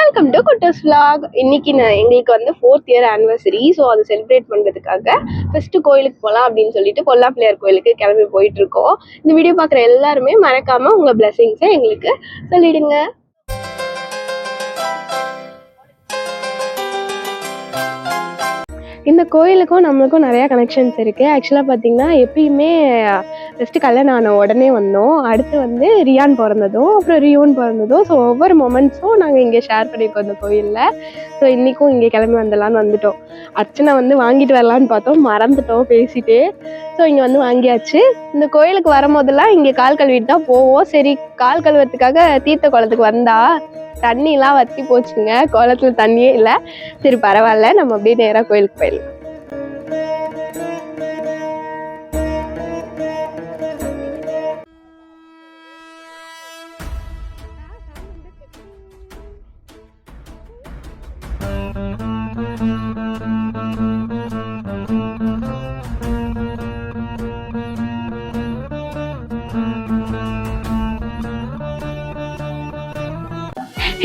Welcome to குட்டஸ் vlog. இன்னைக்கு எங்களுக்கு வந்து 4th year anniversary. ஸோ அதை செலிப்ரேட் பண்ணுறதுக்காக ஃபர்ஸ்ட் கோயிலுக்கு போகலாம் அப்படின்னு சொல்லிட்டு பொல்லா பிள்ளையார் கோயிலுக்கு கிளம்பி போயிட்டு இருக்கோம். இந்த வீடியோ பார்க்குற எல்லாருமே மறக்காம உங்க பிளெஸிங்ஸை எங்களுக்கு சொல்லிடுங்க. இந்த கோயிலுக்கும் நம்மளுக்கும் நிறையா கனெக்ஷன்ஸ் இருக்குது. ஆக்சுவலாக பார்த்தீங்கன்னா எப்பயுமே ஃபஸ்ட்டு கல்யாணம் ஆன உடனே வந்தோம். அடுத்து வந்து ரியான் பிறந்ததும் அப்புறம் ரியோன் பிறந்ததும். ஸோ ஒவ்வொரு மொமெண்ட்ஸும் நாங்கள் இங்கே ஷேர் பண்ணியிருக்கோம் இந்த கோயிலில். ஸோ இன்றைக்கும் இங்கே கிளம்பி வந்துடலான்னு வந்துட்டோம். அர்ச்சனை வந்து வாங்கிட்டு வரலான்னு பார்த்தோம், மறந்துட்டோம் பேசிட்டு. ஸோ இங்கே வந்து வாங்கியாச்சு. இந்த கோயிலுக்கு வரும்போதெல்லாம் இங்கே கால் கழுவிட்டு தான் போவோம். சரி, கால் கழுவுறதுக்காக தீர்த்த குளத்துக்கு வந்தா தண்ணிலாம் வற்றி போச்சுங்க. குளத்துல தண்ணியே இல்லை. சரி பரவாயில்ல, நம்ம அப்படியே நேராக கோயிலுக்கு போயிடலாம்.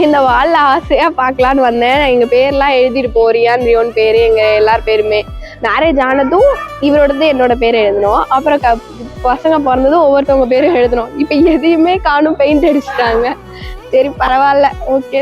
இந்த வால்ல ஆசையா பார்க்கலான்னு வந்தேன். எங்க பேர்லாம் எழுதிட்டு போறியான் ரியோன் பேரு, எங்க எல்லார் பேருமே. மேரேஜ் ஆனதும் இவரோடது என்னோட பேர் எழுதணும். அப்புறம் பசங்க பிறந்ததும் ஒவ்வொருத்தவங்க பேரும் எழுதணும். இப்ப எதையுமே காணும், பெயிண்ட் அடிச்சுட்டாங்க. சரி பரவாயில்ல, ஓகே.